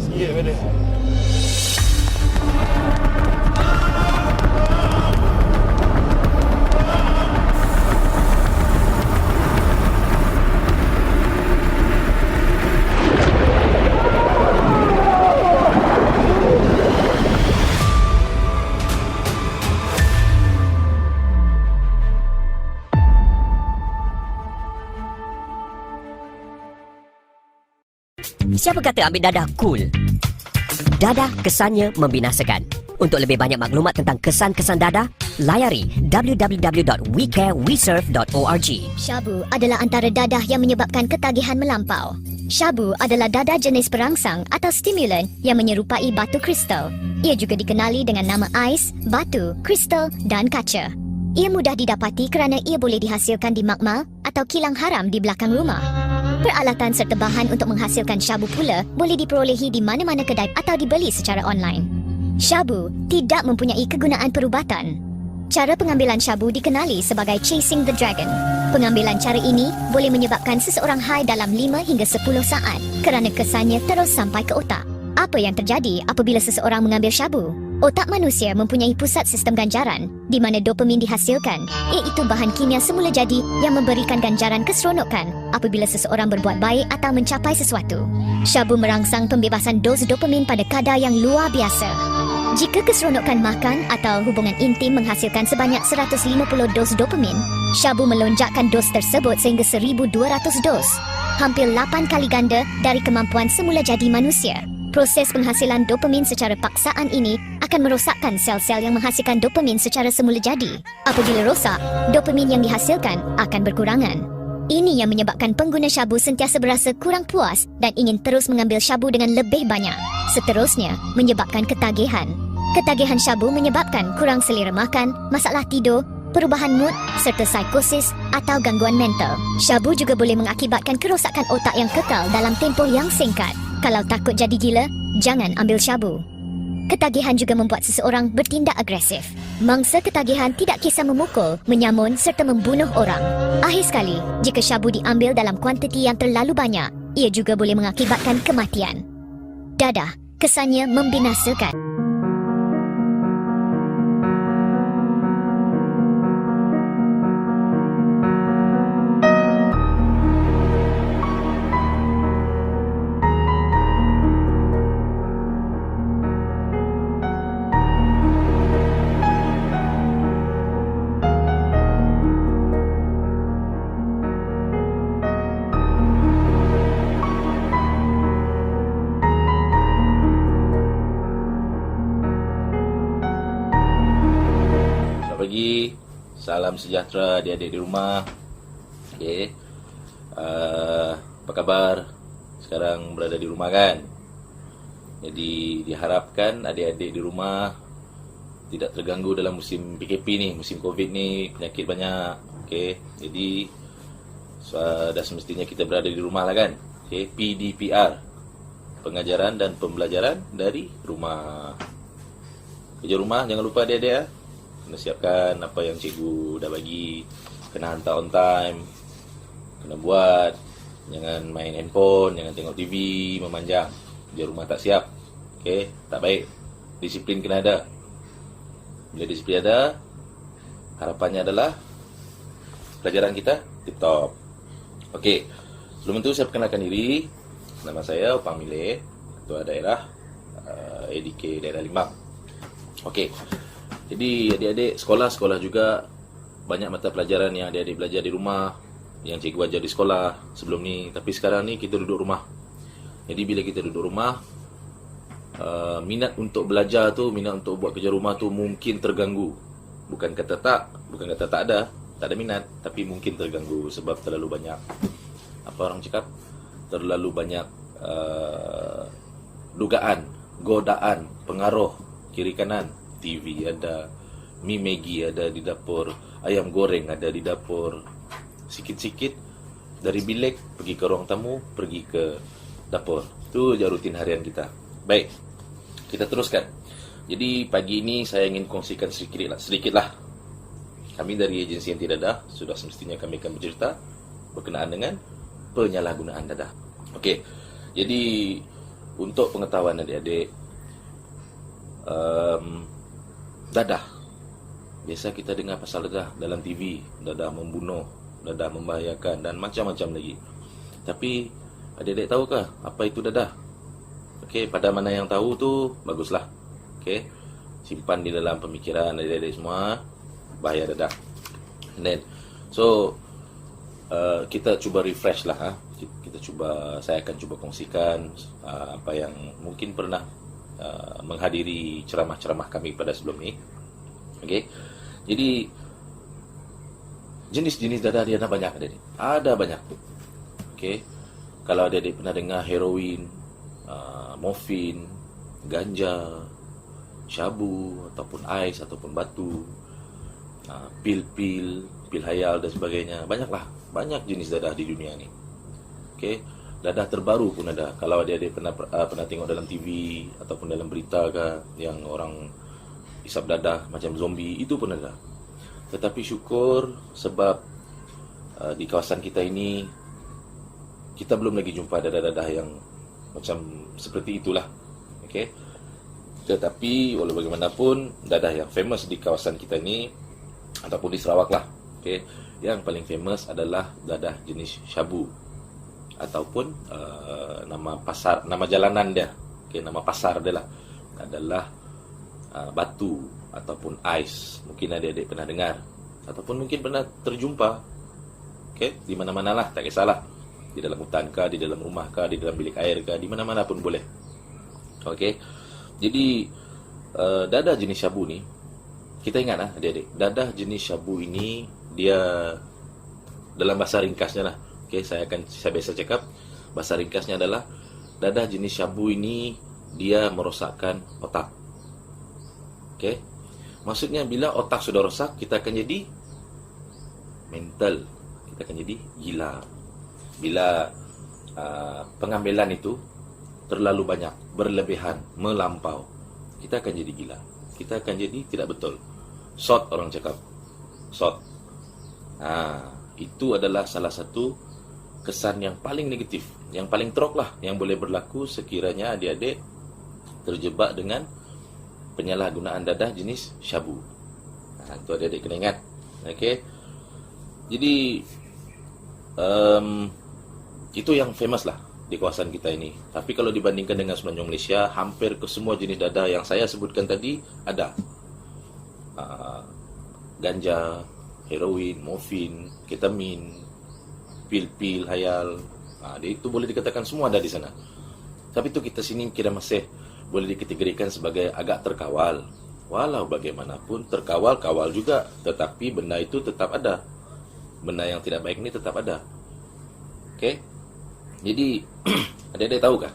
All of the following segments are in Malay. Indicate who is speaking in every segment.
Speaker 1: sikit pada.
Speaker 2: Siapa kata ambil dadah cool? Dadah kesannya membinasakan. Untuk lebih banyak maklumat tentang kesan-kesan dadah, layari www.wecareweserve.org.
Speaker 3: Shabu adalah antara dadah yang menyebabkan ketagihan melampau. Shabu adalah dadah jenis perangsang atau stimulan yang menyerupai batu kristal. Ia juga dikenali dengan nama ais, batu, kristal dan kaca. Ia mudah didapati kerana ia boleh dihasilkan di makmal atau kilang haram di belakang rumah. Peralatan serta bahan untuk menghasilkan shabu pula boleh diperolehi di mana-mana kedai atau dibeli secara online. Shabu tidak mempunyai kegunaan perubatan. Cara pengambilan shabu dikenali sebagai chasing the dragon. Pengambilan cara ini boleh menyebabkan seseorang high dalam 5 hingga 10 saat kerana kesannya terus sampai ke otak. Apa yang terjadi apabila seseorang mengambil shabu? Otak manusia mempunyai pusat sistem ganjaran di mana dopamin dihasilkan, iaitu bahan kimia semula jadi yang memberikan ganjaran keseronokan apabila seseorang berbuat baik atau mencapai sesuatu. Shabu merangsang pembebasan dos dopamin pada kadar yang luar biasa. Jika keseronokan makan atau hubungan intim menghasilkan sebanyak 150 dos dopamin, shabu melonjakkan dos tersebut sehingga 1,200 dos. Hampir 8 kali ganda dari kemampuan semula jadi manusia. Proses penghasilan dopamin secara paksaan ini akan merosakkan sel-sel yang menghasilkan dopamin secara semula jadi. Apabila rosak, dopamin yang dihasilkan akan berkurangan. Ini yang menyebabkan pengguna shabu sentiasa berasa kurang puas dan ingin terus mengambil shabu dengan lebih banyak. Seterusnya, menyebabkan ketagihan. Ketagihan shabu menyebabkan kurang selera makan, masalah tidur, perubahan mood serta psikosis atau gangguan mental. Shabu juga boleh mengakibatkan kerosakan otak yang kekal dalam tempoh yang singkat. Kalau takut jadi gila, jangan ambil shabu. Ketagihan juga membuat seseorang bertindak agresif. Mangsa ketagihan tidak kisah memukul, menyamun serta membunuh orang. Akhir sekali, jika shabu diambil dalam kuantiti yang terlalu banyak, ia juga boleh mengakibatkan kematian. Dadah, kesannya membinasakan.
Speaker 1: Pagi, salam sejahtera adik-adik di rumah. Okey. Apa khabar? Sekarang berada di rumah kan? Jadi diharapkan adik-adik di rumah tidak terganggu dalam musim PKP ni, musim Covid ni, penyakit banyak. Okey. Jadi dah semestinya kita berada di rumah lah kan? Okey, PDPR. Pengajaran dan pembelajaran dari rumah. Kerja rumah jangan lupa adik-adik ya. Kena siapkan apa yang cikgu dah bagi. Kena hantar on time. Kena buat. Jangan main handphone, jangan tengok TV memanjang. Dia rumah tak siap. Okey, tak baik. Disiplin kena ada. Bila disiplin ada, harapannya adalah pelajaran kita tip-top. Okey, sebelum itu saya perkenalkan diri. Nama saya Opang Mileh, Ketua Daerah ADK Daerah Limbang. Okey. Jadi adik-adik sekolah juga banyak mata pelajaran yang adik-adik belajar di rumah, yang cikgu ajar di sekolah sebelum ni. Tapi sekarang ni kita duduk rumah. Jadi bila kita duduk rumah, minat untuk belajar tu, minat untuk buat kerja rumah tu mungkin terganggu. Bukan kata tak ada minat, tapi mungkin terganggu sebab terlalu banyak, apa orang cakap, terlalu banyak dugaan, godaan, pengaruh kiri kanan. TV ada, mi Maggi ada di dapur, ayam goreng ada di dapur. Sikit-sikit dari bilik pergi ke ruang tamu, pergi ke dapur. Itu je rutin harian kita. Baik, kita teruskan. Jadi pagi ini saya ingin kongsikan sedikit lah. Kami dari agensi Anti Dadah sudah semestinya kami akan bercerita berkenaan dengan penyalahgunaan dadah. Okey. Jadi untuk pengetahuan adik-adik, dadah. Biasa kita dengar pasal dadah dalam TV, dadah membunuh, dadah membahayakan dan macam-macam lagi. Tapi adik-adik tahukah apa itu dadah? Okey, pada mana yang tahu tu baguslah. Okey. Simpan di dalam pemikiran adik-adik semua bahaya dadah. And then kita cuba refresh lah. Saya akan cuba kongsikan apa yang mungkin pernah menghadiri ceramah-ceramah kami pada sebelum ni. Okey. Jadi jenis-jenis dadah dia ada banyak adik-adik. Ada banyak. Okey. Kalau adik-adik pernah dengar heroin, morfin, ganja, syabu ataupun ais ataupun batu, pil-pil, pil hayal dan sebagainya. Banyak jenis dadah di dunia ni. Okey, dadah terbaru pun ada. Kalau adik-adik pernah tengok dalam TV ataupun dalam berita ke yang orang isap dadah macam zombie, itu pun ada. Tetapi syukur sebab di kawasan kita ini kita belum lagi jumpa dadah-dadah yang macam seperti itulah. Okey. Tetapi walau bagaimanapun dadah yang famous di kawasan kita ini ataupun di Sarawak lah, okey, yang paling famous adalah dadah jenis syabu ataupun nama jalanan dia, okey, nama pasar dia lah adalah batu ataupun ais. Mungkin adik-adik pernah dengar ataupun mungkin pernah terjumpa, okey, di mana-mana lah, tak kisahlah, di dalam hutan kah, di dalam rumah kah, di dalam bilik air kah, di mana-mana pun boleh. Okey. Jadi dadah jenis syabu ni, kita ingat lah adik-adik, dadah jenis syabu ini dia dalam bahasa ringkasnya lah. Okey, saya biasa cakap bahasa ringkasnya adalah dadah jenis syabu ini dia merosakkan otak. Okey. Maksudnya bila otak sudah rosak, kita akan jadi mental, kita akan jadi gila. Bila pengambilan itu terlalu banyak, berlebihan, melampau, kita akan jadi gila. Kita akan jadi tidak betul. Short, orang cakap. Short. Itu adalah salah satu kesan yang paling negatif, yang paling teruk lah, yang boleh berlaku sekiranya adik-adik terjebak dengan penyalahgunaan dadah jenis syabu. Itu adik-adik kena ingat. Okey. Jadi itu yang famous lah di kawasan kita ini. Tapi kalau dibandingkan dengan semenanjung Malaysia, hampir ke semua jenis dadah yang saya sebutkan tadi ada. Ganja, heroin, morfin, ketamin, pil-pil hayal, itu boleh dikatakan semua ada di sana. Tapi itu kita sini kira masih boleh dikategorikan sebagai agak terkawal. Walau bagaimanapun terkawal-kawal juga, tetapi benda itu tetap ada. Benda yang tidak baik ini tetap ada. Okey. Jadi adik-adik tahukah?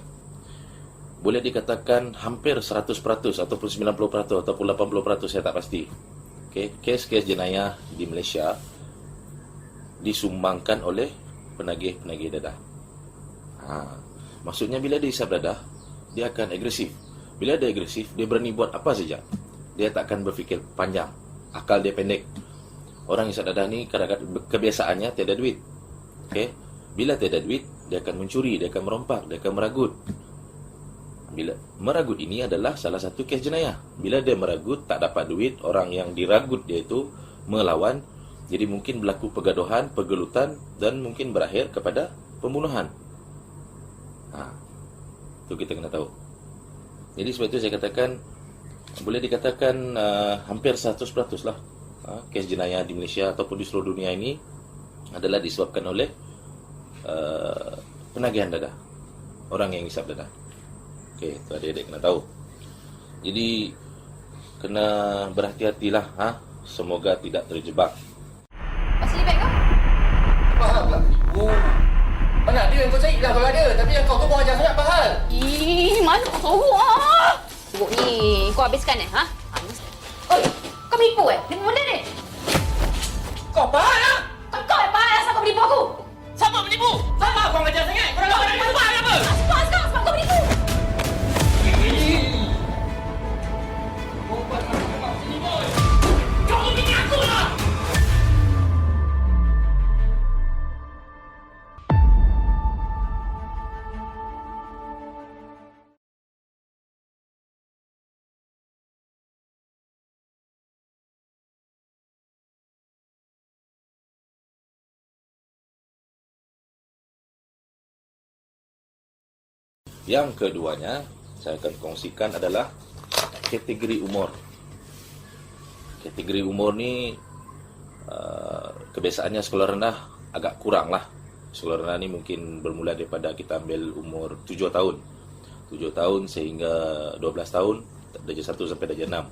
Speaker 1: Boleh dikatakan hampir 100% ataupun 90% ataupun 80%, saya tak pasti. Okey, kes-kes jenayah di Malaysia disumbangkan oleh penagih-penagih dadah. Maksudnya bila dia isap dadah, dia akan agresif. Bila dia agresif, dia berani buat apa saja. Dia tak akan berfikir panjang. Akal dia pendek. Orang isap dadah ni kadang-kadang kebiasaannya tiada duit. Okey. Bila tiada duit, dia akan mencuri, dia akan merompak, dia akan meragut. Bila meragut ini adalah salah satu kes jenayah. Bila dia meragut, tak dapat duit, orang yang diragut dia itu melawan. Jadi mungkin berlaku pergaduhan, pergelutan dan mungkin berakhir kepada pembunuhan. Itu kita kena tahu. Jadi sebab itu saya katakan, boleh dikatakan hampir 100% lah kes jenayah di Malaysia ataupun di seluruh dunia ini adalah disebabkan oleh penagihan dadah, orang yang isap dadah. Okey, itu adik-adik kena tahu. Jadi kena berhati-hatilah, semoga tidak terjebak.
Speaker 4: Masih di beg kau?
Speaker 5: Apa pula? Mana dia yang kau cari lah kalau ada. Tapi yang kau tu ajar sangat apa hal?
Speaker 4: Mana kau tahu Sibuk ni, kau habiskan Oi, kau penipu Penipu benda ni?
Speaker 5: Kau apa lah?
Speaker 4: Kau yang parah asal kau penipu aku?
Speaker 5: Siapa penipu? Siapa kau ajar sangat? Kau dah ada apa?
Speaker 4: Asal sekarang sebab kau penipu?
Speaker 5: Kau buat apa sini boy?
Speaker 1: Yang keduanya, saya akan kongsikan adalah kategori umur. Kategori umur ni kebiasaannya sekolah rendah agak kurang lah. Sekolah rendah ni mungkin bermula daripada kita ambil umur 7 tahun. 7 tahun sehingga 12 tahun, darjah 1 sampai darjah 6.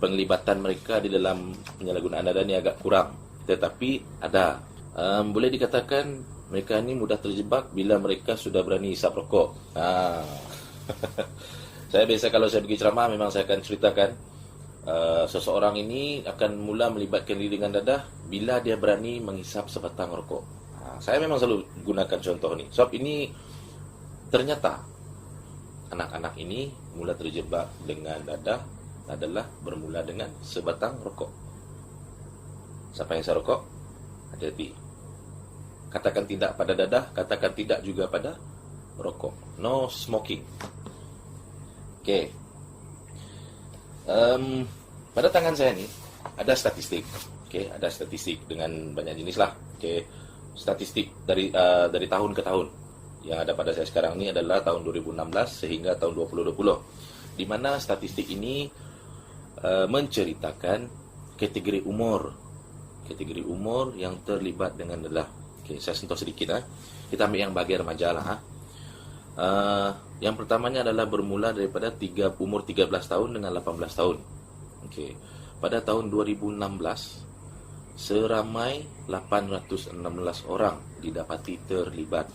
Speaker 1: Penglibatan mereka di dalam penyalahgunaan dada ni agak kurang. Tetapi ada. Boleh dikatakan mereka ni mudah terjebak bila mereka sudah berani hisap rokok. Saya biasa kalau saya pergi ceramah memang saya akan ceritakan seseorang ini akan mula melibatkan diri dengan dadah bila dia berani menghisap sebatang rokok. Saya memang selalu gunakan contoh ni. Sebab ini ternyata anak-anak ini mula terjebak dengan dadah adalah bermula dengan sebatang rokok. Siapa yang saya rokok? Hati-hati. Katakan tidak pada dadah, katakan tidak juga pada rokok. No smoking. Okey. Pada tangan saya ni ada statistik. Okey, ada statistik dengan banyak jenis lah. Okey. Statistik dari tahun ke tahun. Yang ada pada saya sekarang ni adalah tahun 2016 sehingga tahun 2020. Di mana statistik ini menceritakan kategori umur. Kategori umur yang terlibat dengan dadah. Okey, saya sentuh sedikit Kita ambil yang bagi remaja lah. Yang pertamanya adalah bermula daripada umur 13 tahun dengan 18 tahun. Okey. Pada tahun 2016 seramai 816 orang didapati terlibat.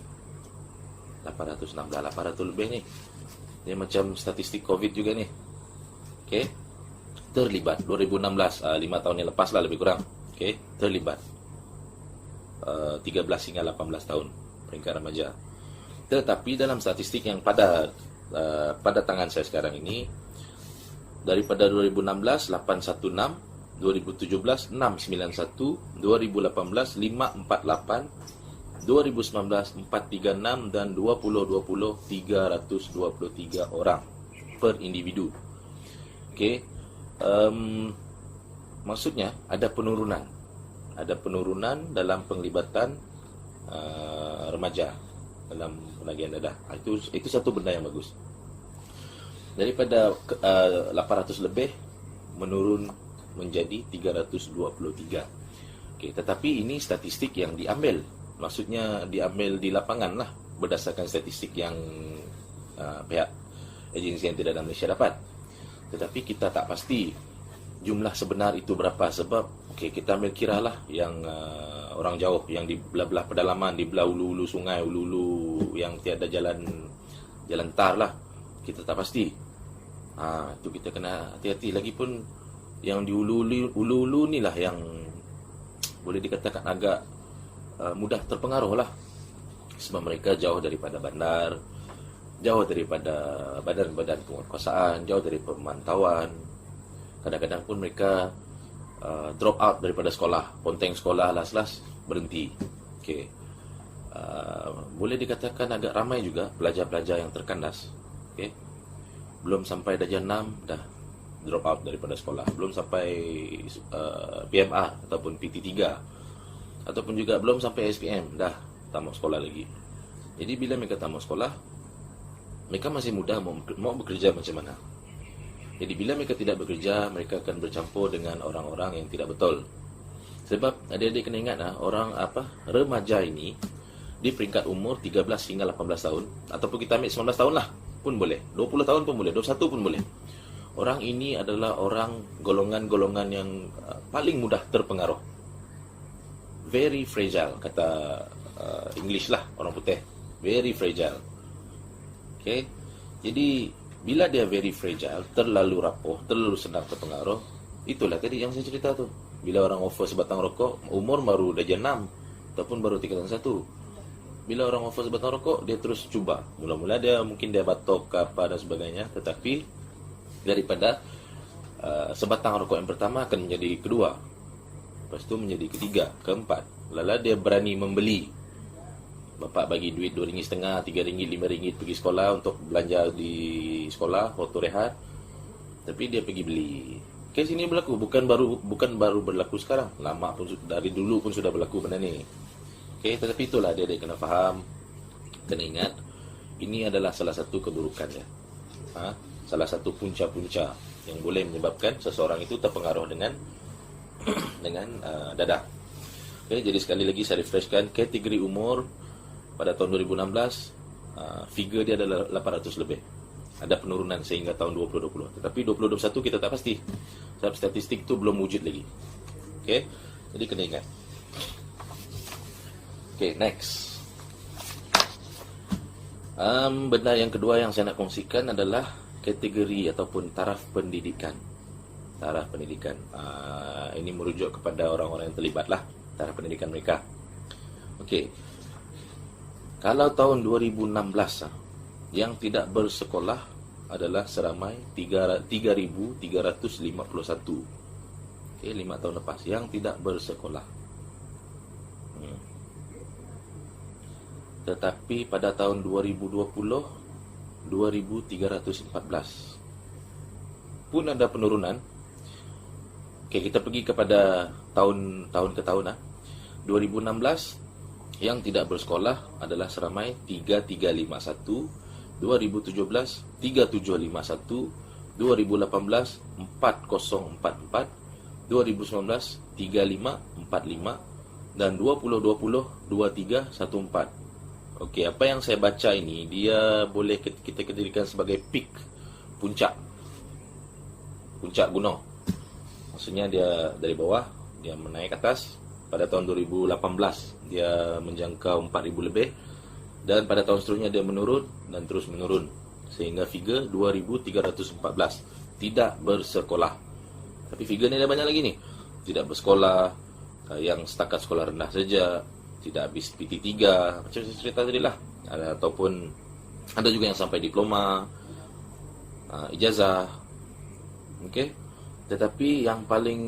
Speaker 1: 800 lebih ni. Dia macam statistik COVID juga ni. Okey. Terlibat 2016, 5 tahun yang lepas lah lebih kurang. Okey, terlibat 13 hingga 18 tahun peringkat remaja. Tetapi dalam statistik yang pada tangan saya sekarang ini, daripada 2016 816, 2017 691, 2018 548, 2019 436 dan 2020 323 orang per individu. Okey. Maksudnya ada penurunan dalam penglibatan remaja dalam penagihan dadah. Itu satu benda yang bagus. Daripada 800 lebih menurun menjadi 323. Okey, tetapi ini statistik yang diambil. Maksudnya diambil di lapangan lah, berdasarkan statistik yang pihak agensi yang tidak ada Malaysia dapat. Tetapi kita tak pasti jumlah sebenar itu berapa, sebab kita ambil kira lah yang orang jauh, yang di belah-belah pedalaman, di belah ulu-ulu sungai, ulu-ulu yang tiada jalan tar lah. Kita tak pasti. Itu kita kena hati-hati. Lagipun yang di ulu-ulu ni lah yang boleh dikatakan agak mudah terpengaruh lah, sebab mereka jauh daripada bandar, jauh daripada badan-badan penguatkuasaan, jauh dari pemantauan. Kadang-kadang pun mereka drop out daripada sekolah, ponteng sekolah, las-las berhenti. Okey. Boleh dikatakan agak ramai juga pelajar-pelajar yang terkandas. Okey. Belum sampai darjah 6 dah drop out daripada sekolah, belum sampai PMR ataupun PT3, ataupun juga belum sampai SPM dah tamat sekolah lagi. Jadi bila mereka tamat sekolah, mereka masih muda, mau bekerja macam mana. Jadi bila mereka tidak bekerja, mereka akan bercampur dengan orang-orang yang tidak betul. Sebab adik-adik kena ingat remaja ini di peringkat umur 13 hingga 18 tahun, ataupun kita ambil 19 tahun lah pun boleh, 20 tahun pun boleh, 21 pun boleh. Orang ini adalah orang golongan-golongan yang paling mudah terpengaruh. Very fragile, kata English lah orang putih. Very fragile. Okay. Jadi bila dia very fragile, terlalu rapuh, terlalu senang terpengaruh, itulah tadi yang saya cerita tu. Bila orang offer sebatang rokok, umur baru darjah 6 ataupun baru tingkatan 1. Bila orang offer sebatang rokok, dia terus cuba. Mula-mula mungkin dia batok ke apa dan sebagainya, tetapi daripada sebatang rokok yang pertama akan menjadi kedua, lepas tu menjadi ketiga, keempat. Lala dia berani membeli. Bapak bagi duit RM2.50, RM3, RM5 pergi sekolah untuk belanja di sekolah waktu rehat, tapi dia pergi beli. Kes ini berlaku bukan baru berlaku sekarang, lama pun, dari dulu pun sudah berlaku benda ni. Okey, tetapi itulah dia kena faham, kena ingat ini adalah salah satu keburukan ya. Salah satu punca-punca yang boleh menyebabkan seseorang itu terpengaruh dengan dadah. Okay, jadi sekali lagi saya refreshkan kategori umur pada tahun 2016, figure dia adalah 800 lebih. Ada penurunan sehingga tahun 2020. Tetapi 2021 kita tak pasti. Sebab statistik tu belum wujud lagi. Okay, jadi kena ingat. Okay, next. Benda yang kedua yang saya nak kongsikan adalah kategori ataupun taraf pendidikan. Taraf pendidikan. Ini merujuk kepada orang-orang yang terlibat lah, taraf pendidikan mereka. Okey. Kalau tahun 2016 yang tidak bersekolah adalah seramai 3,351. Okey, 5 tahun lepas yang tidak bersekolah. Tetapi pada tahun 2020 2,314 pun ada penurunan. Okey, kita pergi kepada tahun ke tahun 2016 yang tidak bersekolah adalah seramai 3,351, 2017 3,751, 2018 4,044, 2019 3,545 dan 2020 2,314. Okey, apa yang saya baca ini dia boleh kita kategorikan sebagai peak, puncak gunung. Maksudnya dia dari bawah dia menaik ke atas. Pada tahun 2018 dia menjangkau 4,000 lebih, dan pada tahun seterusnya dia menurun dan terus menurun sehingga figure 2,314 tidak bersekolah. Tapi figure ni ada banyak lagi ni. Tidak bersekolah, yang setakat sekolah rendah saja, tidak habis PT3, macam saya cerita tadi lah. Ataupun ada juga yang sampai diploma, ijazah. Okey. Tetapi yang paling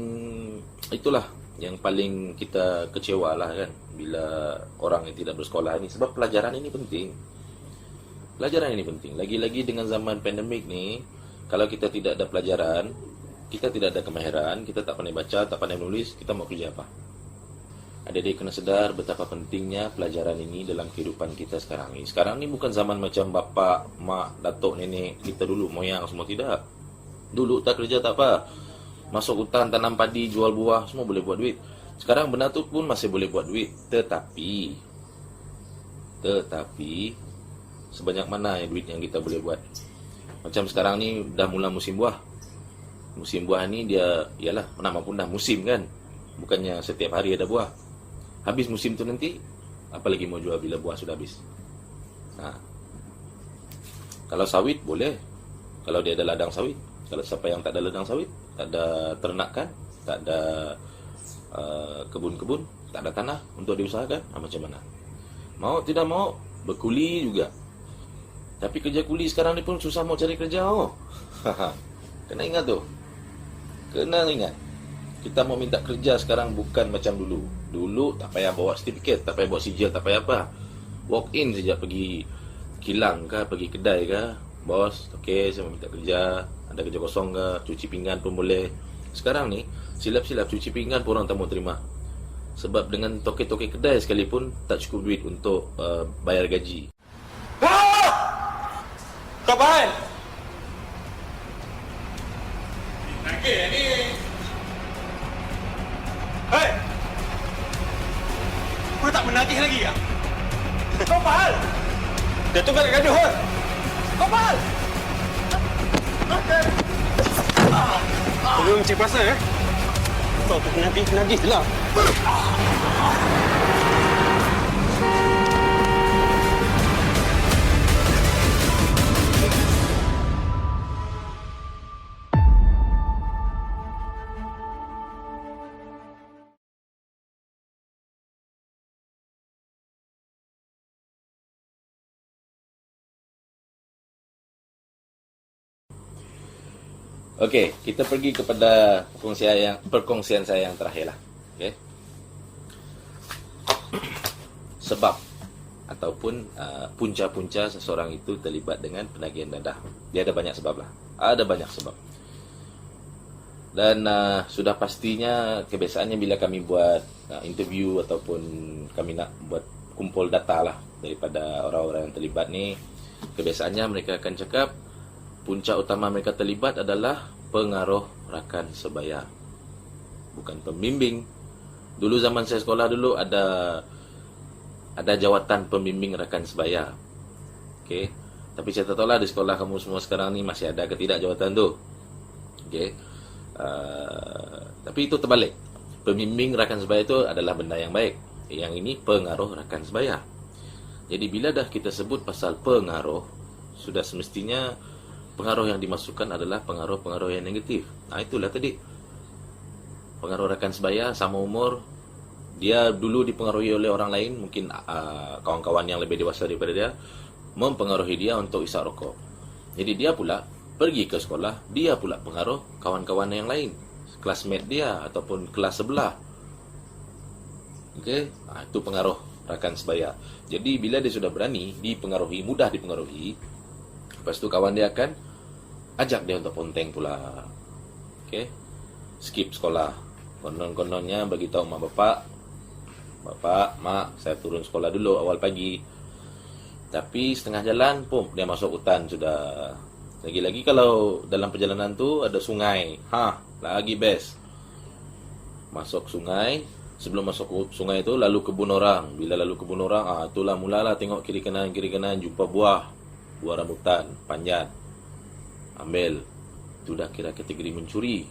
Speaker 1: itulah yang paling kita kecewa lah kan, bila orang yang tidak bersekolah ini. Sebab pelajaran ini penting. Pelajaran ini penting. Lagi-lagi dengan zaman pandemik ni, kalau kita tidak ada pelajaran, kita tidak ada kemahiran, kita tak pandai baca, tak pandai menulis, kita mau kerja apa? Adik-adik kena sedar betapa pentingnya pelajaran ini dalam kehidupan kita sekarang ni. Sekarang ni bukan zaman macam bapa, mak, datuk, nenek kita dulu, moyang semua, tidak. Dulu tak kerja tak apa, masuk hutan, tanam padi, jual buah, semua boleh buat duit. Sekarang benda tu pun masih boleh buat duit. Tetapi sebanyak mana duit yang kita boleh buat? Macam sekarang ni dah mula musim buah. Musim buah ni dia, ialah nama pun dah musim kan, bukannya setiap hari ada buah. Habis musim tu nanti, apa lagi mau jual bila buah sudah habis? Kalau sawit boleh, kalau dia ada ladang sawit. Kalau siapa yang tak ada ladang sawit, tak ada ternakan, tak ada kebun-kebun, tak ada tanah untuk diusahakan, macam mana? Mau tidak mau, berkuli juga. Tapi kerja kuli sekarang ni pun susah mau cari kerja. Kena ingat tu. Kena ingat. Kita mau minta kerja sekarang bukan macam dulu. Dulu tak payah bawa sertifikat, tak payah bawa sijil, tak payah apa. Walk in saja, pergi kilang ke, pergi kedai ke. Bos, okey, saya mau minta kerja. Ada kerja kosong ke, cuci pinggan pun boleh. Sekarang ni, silap-silap cuci pinggan pun orang tak mau terima. Sebab dengan tokek-tokek kedai sekalipun tak cukup duit untuk bayar gaji.
Speaker 5: Kapan? Lagi ni. Hei! Kau tak menagih lagi ya? Kau pahal? Dia tunggal kat gaduh. Kau pahal? Belum cik pasal Kau tu penagih lah.
Speaker 1: Okey, kita pergi kepada perkongsian saya yang terakhir lah. Okey. Sebab ataupun punca-punca seseorang itu terlibat dengan penagihan dadah. Dia ada banyak sebab lah. Ada banyak sebab. Dan sudah pastinya kebiasaannya bila kami buat interview ataupun kami nak buat kumpul data lah daripada orang-orang yang terlibat ni, kebiasaannya mereka akan cakap punca utama mereka terlibat adalah pengaruh rakan sebaya, bukan pembimbing. Dulu zaman saya sekolah dulu ada jawatan pembimbing rakan sebaya. Okey. Tapi saya tak tahu lah di sekolah kamu semua sekarang ni masih ada ke tidak jawatan tu. Okey. Tapi itu terbalik. Pembimbing rakan sebaya itu adalah benda yang baik. Yang ini pengaruh rakan sebaya. Jadi bila dah kita sebut pasal pengaruh, sudah semestinya pengaruh yang dimasukkan adalah pengaruh-pengaruh yang negatif. Itulah tadi. Pengaruh rakan sebaya sama umur, dia dulu dipengaruhi oleh orang lain, mungkin kawan-kawan yang lebih dewasa daripada dia, mempengaruhi dia untuk isap rokok. Jadi dia pula pergi ke sekolah, dia pula pengaruh kawan-kawan yang lain, classmate dia ataupun kelas sebelah. Okey, itu pengaruh rakan sebaya. Jadi bila dia sudah berani dipengaruhi, mudah dipengaruhi, lepas tu kawan dia akan ajak dia untuk ponteng pula. Okey, skip sekolah. Konon-kononnya bagi tahu mak bapak, mak, saya turun sekolah dulu awal pagi. Tapi setengah jalan, pum, dia masuk hutan sudah. Lagi-lagi kalau dalam perjalanan tu ada sungai. Lagi best. Masuk sungai, sebelum masuk sungai tu lalu kebun orang. Bila lalu kebun orang, itulah mulalah tengok kiri kanan jumpa buah rambutan panjang. Ambil. Itu dah kira kategori mencuri.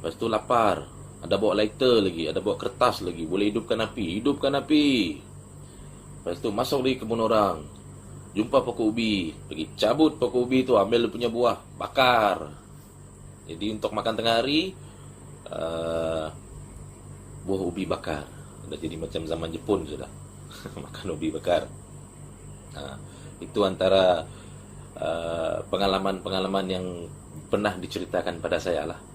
Speaker 1: Lepas tu lapar, ada bawa lighter lagi, ada bawa kertas lagi, boleh hidupkan api. Lepas tu masuk di kebun orang, jumpa pokok ubi, pergi cabut pokok ubi tu, ambil dia punya buah, bakar. Jadi untuk makan tengah hari, buah ubi bakar. Dah jadi macam zaman Jepun sudah. Makan ubi bakar. Itu antara pengalaman-pengalaman yang pernah diceritakan pada saya lah.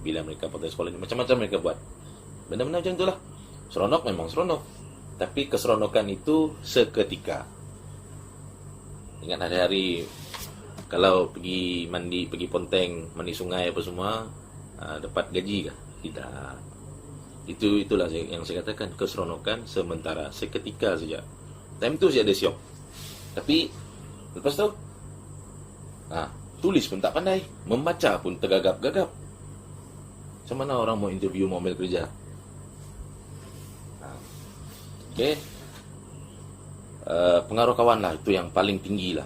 Speaker 1: Bila mereka pergi sekolah ni, macam-macam mereka buat. Benda-benda macam itulah. Seronok memang seronok. Tapi keseronokan itu seketika. Ingat hari-hari kalau pergi mandi, pergi ponteng, mandi sungai apa semua, dapat gaji kah? Tidak. Itulah yang saya katakan, keseronokan sementara, seketika saja. Time tu saja ada siok. Tapi lepas tu tulis pun tak pandai, membaca pun tergagap-gagap. Macam mana orang mau interview, mau ambil kerja? Okey. Pengaruh kawan lah, itu yang paling tinggi lah.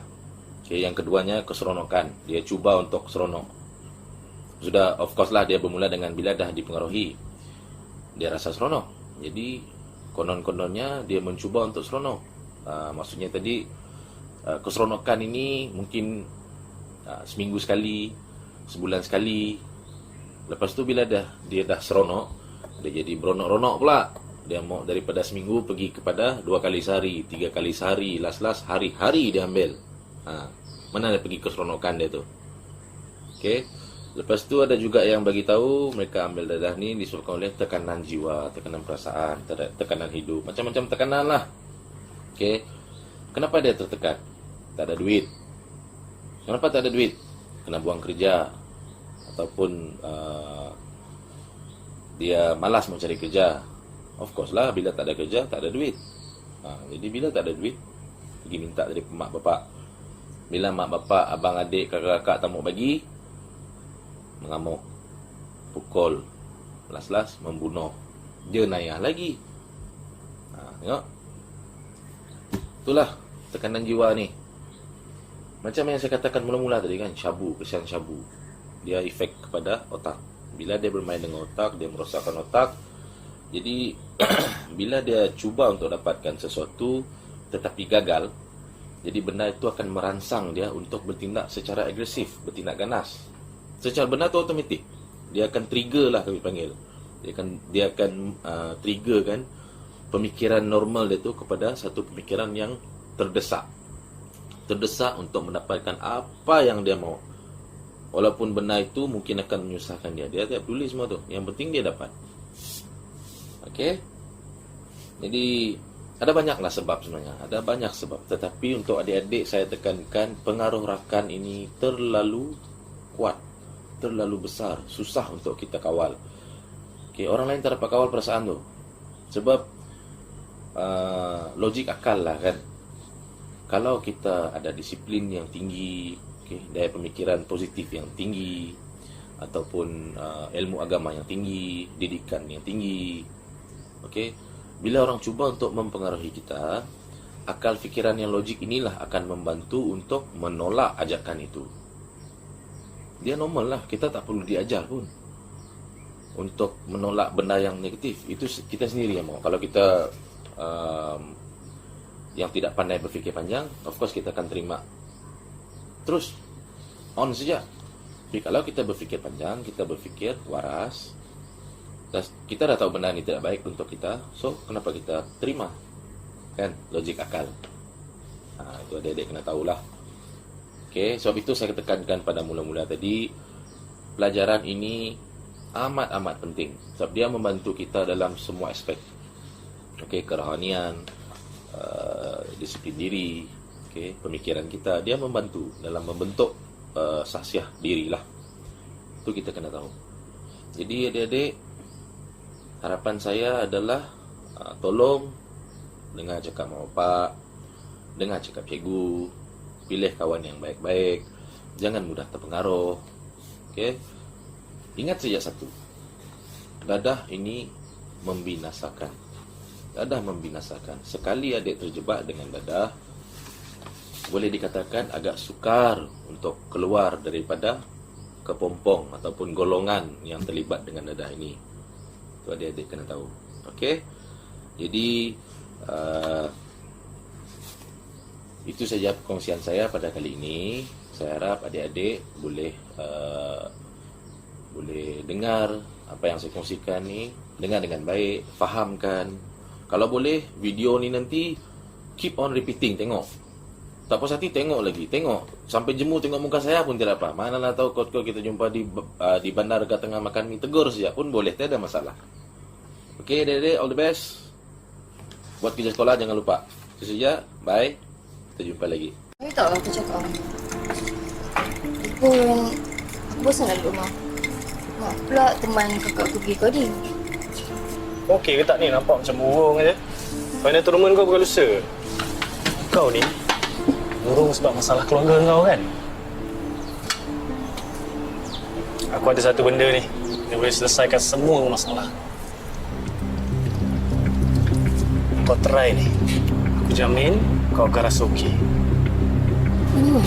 Speaker 1: Okey, yang keduanya keseronokan. Dia cuba untuk seronok. Sudah, of course lah, dia bermula dengan bila dah dipengaruhi, dia rasa seronok. Jadi konon-kononnya dia mencuba untuk seronok. Maksudnya tadi, keseronokan ini mungkin seminggu sekali, sebulan sekali. Lepas tu bila dia dah seronok, dia jadi beronok-ronok pula. Dia mau daripada seminggu pergi kepada 2 kali sehari, 3 kali sehari, last hari-hari dia ambil. Mana dia pergi keseronokan dia tu? Okey. Lepas tu ada juga yang bagi tahu mereka ambil dadah ni disebabkan oleh tekanan jiwa, tekanan perasaan, tekanan hidup, macam-macam tekanan lah. Okey. Kenapa dia tertekan? Tak ada duit. Kenapa tak ada duit? Kena buang kerja. Ataupun dia malas mau cari kerja. Of course lah, bila tak ada kerja, tak ada duit. Jadi bila tak ada duit, pergi minta dari mak bapak. Bila mak bapak, abang adik, kakak-kakak tak mau bagi, mengamuk, pukul, las-las, membunuh. Dia nayah lagi. Tengok. Itulah tekanan jiwa ni. Macam yang saya katakan mula-mula tadi kan, syabu, kesian syabu. Dia efek kepada otak. Bila dia bermain dengan otak, dia merosakkan otak. Jadi bila dia cuba untuk dapatkan sesuatu tetapi gagal, jadi benda itu akan merangsang dia untuk bertindak secara agresif, bertindak ganas. Secara benda itu automatik. Dia akan trigger lah, kami panggil. Dia akan trigger kan pemikiran normal dia tu kepada satu pemikiran yang terdesak. Terdesak untuk mendapatkan apa yang dia mau. Walaupun benda itu mungkin akan menyusahkan dia. Dia tak peduli semua tu. Yang penting dia dapat. Okey. Jadi ada banyaklah sebab sebenarnya. Ada banyak sebab. Tetapi untuk adik-adik saya tekankan, pengaruh rakan ini terlalu kuat, terlalu besar, susah untuk kita kawal. Okey, orang lain tak dapat kawal perasaan tu. Sebab logik akal lah kan. Kalau kita ada disiplin yang tinggi, daya pemikiran positif yang tinggi, ataupun ilmu agama yang tinggi, didikan yang tinggi, bila orang cuba untuk mempengaruhi kita, akal fikiran yang logik inilah akan membantu untuk menolak ajakan itu. Dia normal lah, kita tak perlu diajar pun untuk menolak benda yang negatif. Itu kita sendiri yang mau. Kalau kita yang tidak pandai berfikir panjang, of course kita akan terima terus on saja. Tapi kalau kita berfikir panjang, kita berfikir waras, dan kita dah tahu benda ini tidak baik untuk kita, so kenapa kita terima? Kan logik akal. Itu adik-adik kena tahulah. Sebab itu saya tekankan pada mula-mula tadi, pelajaran ini amat-amat penting sebab dia membantu kita dalam semua aspek. Kerohanian, disiplin diri, pemikiran kita, dia membantu dalam membentuk sahsiah diri lah. Itu kita kena tahu. Jadi adik-adik, harapan saya adalah tolong dengar cakap mak bapak, dengar cakap cikgu, pilih kawan yang baik-baik, jangan mudah terpengaruh. Ingat saja satu, dadah ini membinasakan. Dadah membinasakan. Sekali adik terjebak dengan dadah, boleh dikatakan agak sukar untuk keluar daripada kepompong ataupun golongan yang terlibat dengan dadah ini. Itu adik-adik kena tahu. Jadi itu saja perkongsian saya pada kali ini. Saya harap adik-adik boleh dengar apa yang saya kongsikan ni, dengar dengan baik, fahamkan. Kalau boleh, video ni nanti keep on repeating, tengok. Tak puas hati, tengok lagi, tengok. Sampai jemu tengok muka saya pun tidak apa. Manalah tahu kau kita jumpa di bandar dekat tengah makan mie, tegur saja pun boleh, tak ada masalah. Adik-adik, all the best. Buat kerja sekolah jangan lupa. Itu saja, bye. Kita jumpa lagi.
Speaker 6: Kau tahu aku cakap. Aku bosan nak duduk rumah. Nak pula teman kakak aku pergi kau ni.
Speaker 7: Okey ke tak ni? Nampak macam burung aja. Final tournament kau bukan lusa. Kau ni burung sebab masalah keluarga kau kan? Aku ada satu benda ni yang boleh selesaikan semua masalah. Kau try ni. Aku jamin kau akan rasa okey.
Speaker 6: Mana?